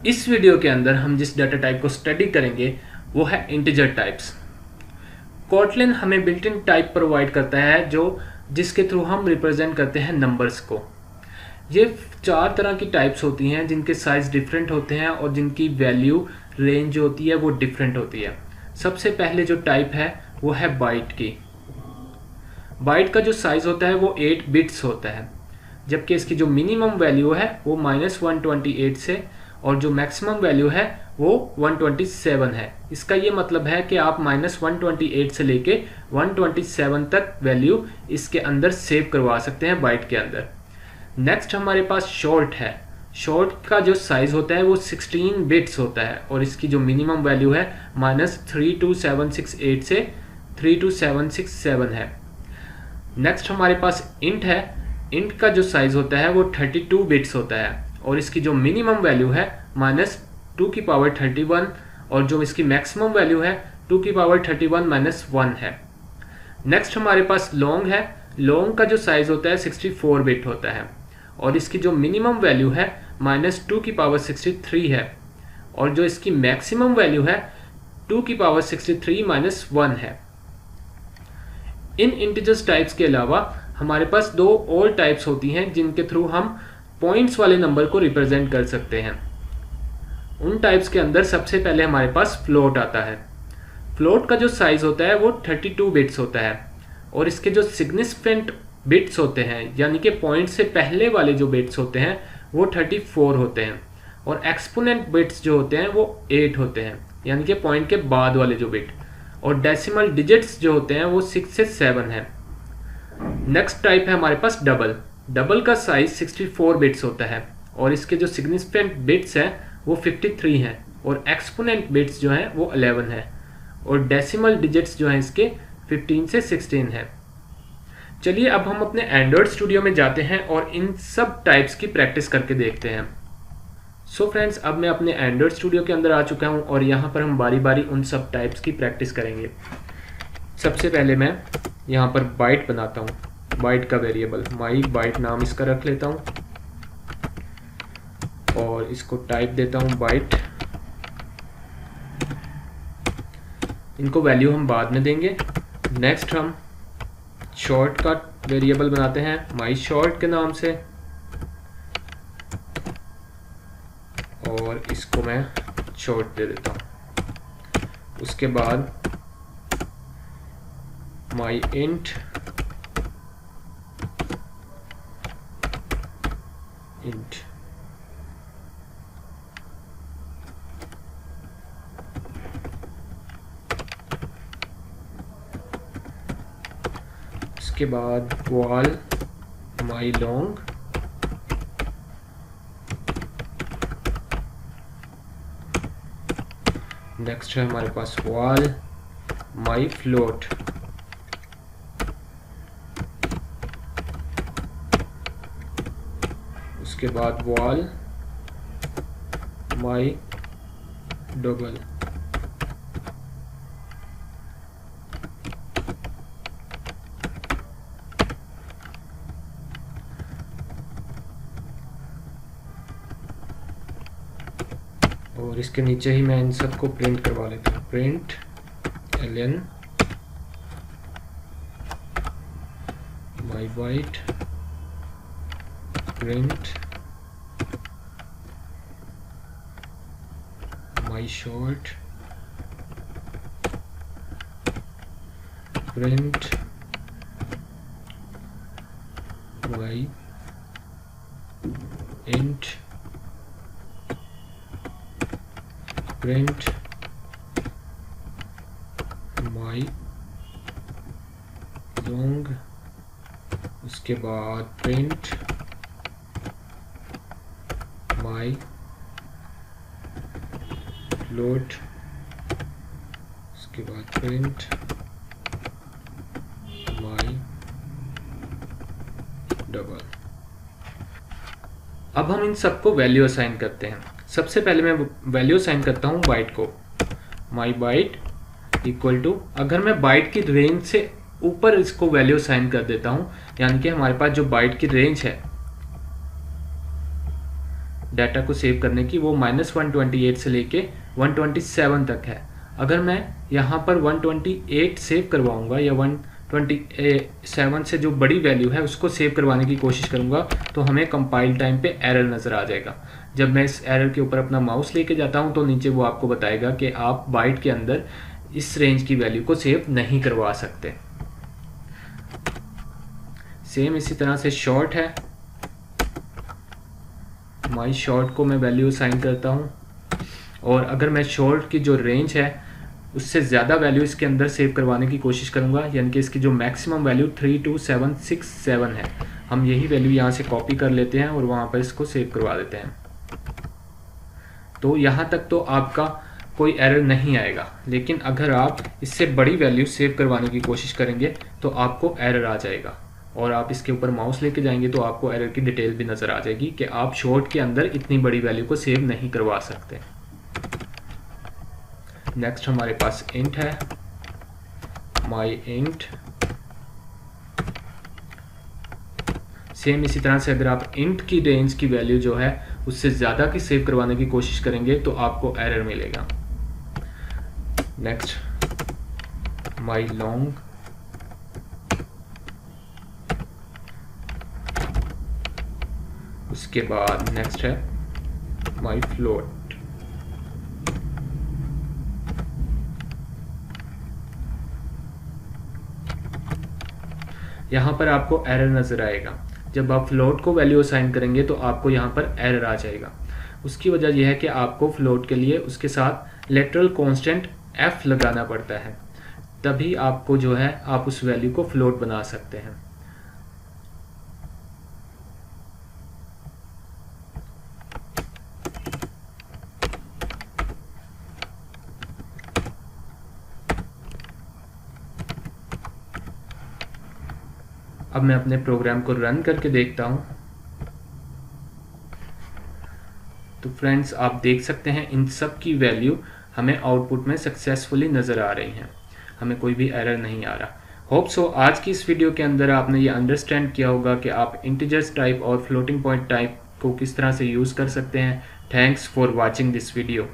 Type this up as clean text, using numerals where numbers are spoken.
इस वीडियो के अंदर हम जिस डाटा टाइप को स्टडी करेंगे वो है इंटीजर टाइप्स। कोटलिन हमें बिल्ट इन टाइप प्रोवाइड करता है जिसके थ्रू हम रिप्रेजेंट करते हैं नंबर्स को। ये 4 तरह की टाइप्स होती हैं जिनके साइज डिफरेंट होते हैं और जिनकी वैल्यू रेंज जो होती है वो डिफरेंट होती है। सबसे पहले जो टाइप है वो है बाइट की। बाइट का जो साइज होता है वो 8 बिट्स होता है, जबकि इसकी जो मिनिमम वैल्यू है वो -128 से और जो मैक्सिमम वैल्यू है वो 127 है। इसका ये मतलब है कि आप -128 से लेके 127 तक वैल्यू इसके अंदर सेव करवा सकते हैं बाइट के अंदर। नेक्स्ट हमारे पास शॉर्ट है। शॉर्ट का जो साइज होता है वो 16 बिट्स होता है और इसकी जो मिनिमम वैल्यू है -32768 से 32767 है। नेक्स्ट हमारे पास इंट है। इंट का जो साइज होता है वो 32 बिट्स होता है और इसकी जो मिनिमम वैल्यू है -2^31 और जो इसकी मैक्सिमम वैल्यू है 2^31 -1 है। नेक्स्ट हमारे पास लॉन्ग है। लॉन्ग का जो साइज होता है 64 बिट होता है और इसकी जो मिनिमम वैल्यू है -2^63 है और जो इसकी मैक्सिमम वैल्यू है 2^63 -1 है। इन इंटीजर्स टाइप्स के अलावा हमारे पास 2 और टाइप्स होती हैं जिनके थ्रू हम पॉइंट्स वाले नंबर को रिप्रेजेंट कर सकते हैं। उन टाइप्स के अंदर सबसे पहले हमारे पास फ्लोट आता है। फ्लोट का जो साइज होता है वो 32 बिट्स होता है और इसके जो सिग्निफिकेंट बिट्स होते हैं यानी कि पॉइंट से पहले वाले जो बिट्स होते हैं वो 34 होते हैं और एक्सपोनेंट बिट्स जो होते हैं वो 8 होते हैं यानी कि पॉइंट के बाद वाले जो बिट, और डेसिमल डिजिट्स जो होते हैं वो 6 से 7 है। नेक्स्ट टाइप है हमारे पास डबल। डबल का साइज 64 बिट्स होता है और इसके जो सिग्निफिकेंट बिट्स हैं वो 53 हैं और एक्सपोनेंट बिट्स जो हैं वो 11 है और डेसिमल डिजिट्स जो हैं इसके 15 से 16 है। चलिए अब हम अपने एंड्रॉयड स्टूडियो में जाते हैं और इन सब टाइप्स की प्रैक्टिस करके देखते हैं। सो फ्रेंड्स, अब मैं अपने एंड्रॉयड स्टूडियो के अंदर आ चुका हूं और यहाँ पर हम बारी बारी उन सब टाइप्स की प्रैक्टिस करेंगे। सबसे पहले मैं यहाँ पर बाइट बनाता हूँ। बाइट का वेरिएबल माई बाइट नाम इसका रख लेता हूँ और इसको टाइप देता हूँ बाइट। इनको वैल्यू हम बाद में देंगे। नेक्स्ट हम शॉर्ट का वेरिएबल बनाते हैं माई शॉर्ट के नाम से और इसको मैं शॉर्ट दे देता हूँ। उसके बाद माई इंट उसके बाद वॉल माई लॉन्ग, नेक्स्ट है हमारे पास वॉल माई फ्लोट, उसके बाद वॉल माई डबल, और इसके नीचे ही मैं इन सबको प्रिंट करवा लेता हूँ। Print ln my byte, print my short, print my int, print my long, उसके बाद प्रिंट माई फ्लोट, उसके बाद प्रिंट माई डबल। अब हम इन सबको वैल्यू असाइन करते हैं। सबसे पहले मैं वैल्यू असाइन करता हूँ बाइट को। माई बाइट इक्वल टू, अगर मैं बाइट की रेंज से ऊपर इसको वैल्यू असाइन कर देता हूँ, यानी कि हमारे पास जो बाइट की रेंज है, डाटा को सेव करने की वो -128 से लेके 127 तक है। अगर मैं यहाँ पर 128 सेव करवाऊँगा या 127 से जो बड़ी वैल्यू है उसको सेव करवाने की कोशिश करूँगा तो हमें कंपाइल टाइम पे एरर नज़र आ जाएगा। जब मैं इस एरर के ऊपर अपना माउस लेके जाता हूँ तो नीचे वो आपको बताएगा कि आप बाइट के अंदर इस रेंज की वैल्यू को सेव नहीं करवा सकते। सेम इसी तरह से शॉर्ट है, माई शॉर्ट को मैं वैल्यू असाइन करता हूँ, और अगर मैं शॉर्ट की जो रेंज है उससे ज़्यादा वैल्यू इसके अंदर सेव करवाने की कोशिश करूँगा, यानी कि इसकी जो मैक्सिमम वैल्यू 32767 है, हम यही वैल्यू यहाँ से कॉपी कर लेते हैं और वहाँ पर इसको सेव करवा देते हैं। तो यहाँ तक तो आपका कोई एरर नहीं आएगा, लेकिन अगर आप इससे बड़ी वैल्यू सेव करवाने की कोशिश करेंगे तो आपको एरर आ जाएगा, और आप इसके ऊपर माउस लेके जाएंगे तो आपको एरर की डिटेल भी नज़र आ जाएगी कि आप शॉर्ट के अंदर इतनी बड़ी वैल्यू को सेव नहीं करवा सकते। नेक्स्ट हमारे पास इंट है, माई इंट। सेम इसी तरह से अगर आप इंट की रेंज की वैल्यू जो है उससे ज़्यादा की सेव करवाने की कोशिश करेंगे तो आपको एरर मिलेगा। नेक्स्ट माई लॉन्ग, उसके बाद नेक्स्ट है माई फ्लोट। यहाँ पर आपको एरर नज़र आएगा। जब आप फ्लोट को वैल्यू असाइन करेंगे तो आपको यहाँ पर एरर आ जाएगा। उसकी वजह यह है कि आपको फ्लोट के लिए उसके साथ लेटरल कांस्टेंट f लगाना पड़ता है, तभी आपको जो है आप उस वैल्यू को फ्लोट बना सकते हैं। अब मैं अपने प्रोग्राम को रन करके देखता हूँ। तो फ्रेंड्स आप देख सकते हैं इन सब की वैल्यू हमें आउटपुट में सक्सेसफुली नज़र आ रही हैं, हमें कोई भी एरर नहीं आ रहा। होप सो आज की इस वीडियो के अंदर आपने ये अंडरस्टैंड किया होगा कि आप इंटीजर्स टाइप और फ्लोटिंग पॉइंट टाइप को किस तरह से यूज़ कर सकते हैं। Thanks for watching this video.